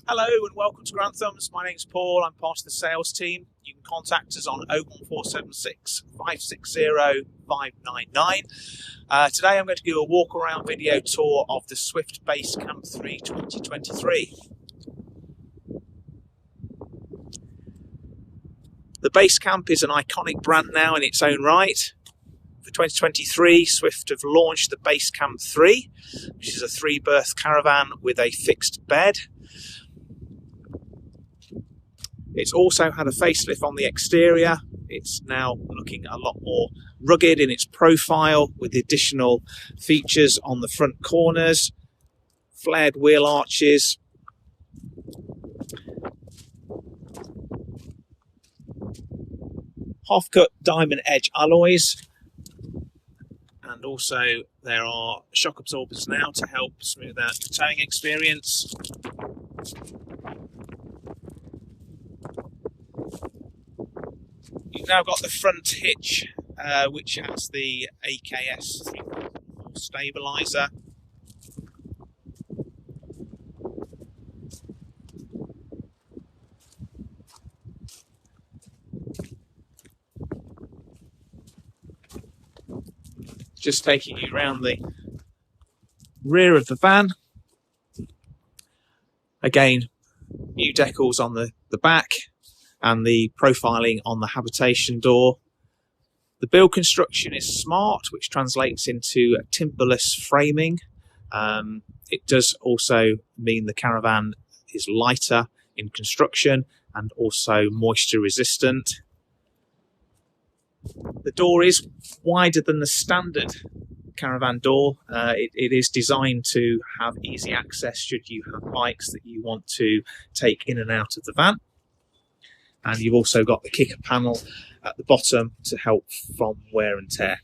Hello and welcome to Granthams. My name's Paul. I'm part of the sales team. You can contact us on 01476 560 599. Today I'm going to do a walk around video tour of the Swift Basecamp 3 2023. The Basecamp is an iconic brand now in its own right. For 2023, Swift have launched the Basecamp 3, which is a 3-berth caravan with a fixed bed. It's also had a facelift on the exterior. It's now looking a lot more rugged in its profile with additional features on the front corners, flared wheel arches, half-cut diamond edge alloys, and also there are shock absorbers now to help smooth out the towing experience. You've now got the front hitch, which has the AKS 3 stabiliser. Just taking you around the rear of the van. Again, new decals on the back and the profiling on the habitation door. The build construction is smart, which translates into timberless framing. It does also mean the caravan is lighter in construction and also moisture resistant. The door is wider than the standard caravan door. It is designed to have easy access should you have bikes that you want to take in and out of the van. And you've also got the kicker panel at the bottom to help from wear and tear.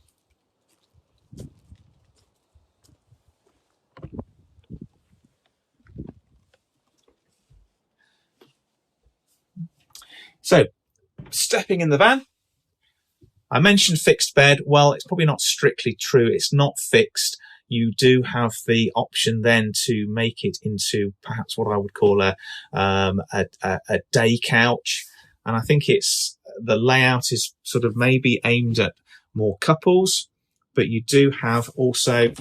So, stepping in the van, I mentioned fixed bed. Well, it's probably not strictly true. It's not fixed. You do have the option then to make it into perhaps what I would call a day couch. And I think the layout is sort of maybe aimed at more couples, but you do have also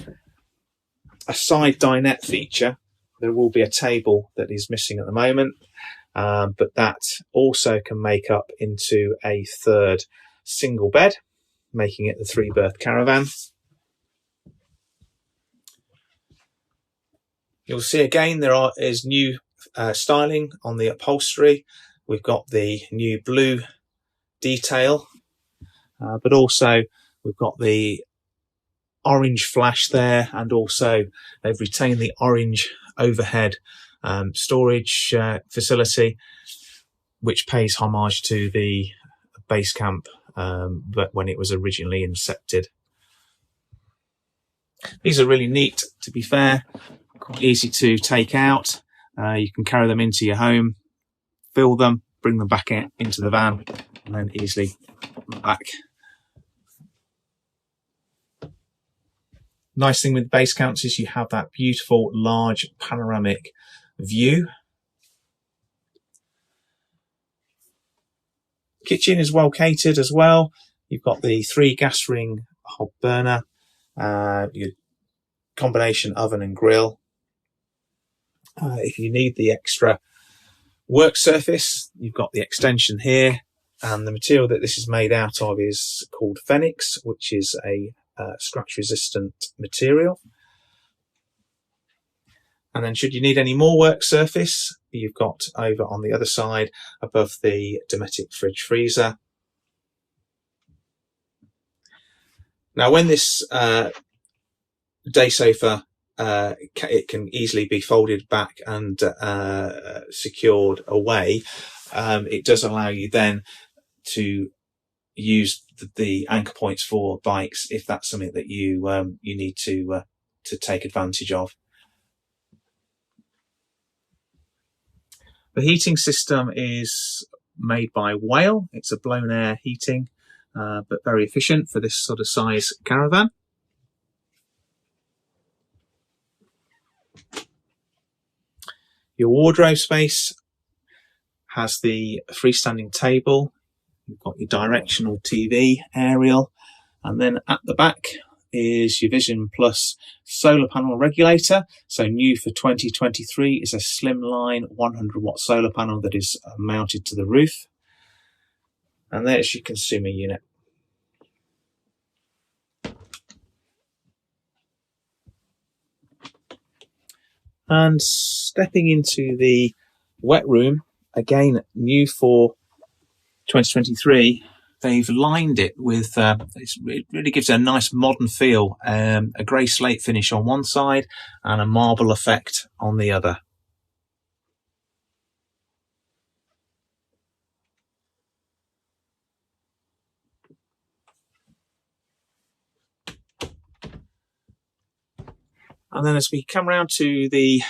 a side dinette feature. There will be a table that is missing at the moment, but that also can make up into a third single bed, making it the 3-berth caravan. You'll see again there is new styling on the upholstery. We've got the new blue detail, but also we've got the orange flash there, and also they've retained the orange overhead storage facility, which pays homage to the Basecamp but when it was originally incepted. These are really neat, to be fair, quite easy to take out. You can carry them into your home, fill them, bring them back into the van, and then easily put them back. Nice thing with Basecamps is you have that beautiful large panoramic view. Kitchen is well catered as well. You've got the 3 gas ring hob burner, your combination oven and grill. If you need the extra work surface, you've got the extension here, and the material that this is made out of is called Phoenix, which is a scratch resistant material. And then should you need any more work surface, you've got over on the other side above the Dometic fridge freezer. Now when this day sofa, it can easily be folded back and secured away. It does allow you then to use the anchor points for bikes if that's something that you need to take advantage of. The heating system is made by Whale. It's a blown air heating, but very efficient for this sort of size caravan. Your wardrobe space has the freestanding table. You've got your directional TV aerial, and then at the back is your Vision Plus solar panel regulator. So new for 2023 is a slimline 100 watt solar panel that is mounted to the roof. And there's your consumer unit. And stepping into the wet room, again new for 2023, they've lined it with, it really gives it a nice modern feel, a grey slate finish on one side and a marble effect on the other. And then as we come round to the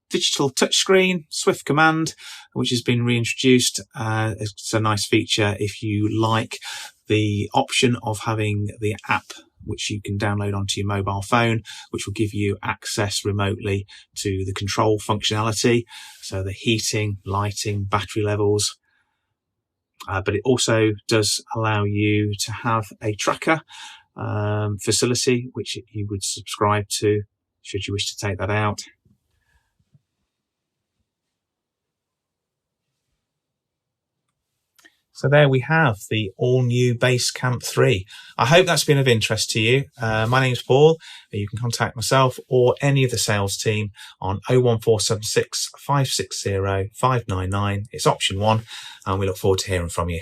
digital touchscreen, Swift Command, which has been reintroduced. It's a nice feature if you like the option of having the app which you can download onto your mobile phone, which will give you access remotely to the control functionality. So the heating, lighting, battery levels. But it also does allow you to have a tracker facility, which you would subscribe to should you wish to take that out. So there we have the all-new Basecamp 3. I hope that's been of interest to you. My name's Paul. You can contact myself or any of the sales team on 01476 560 599. It's option 1, and we look forward to hearing from you.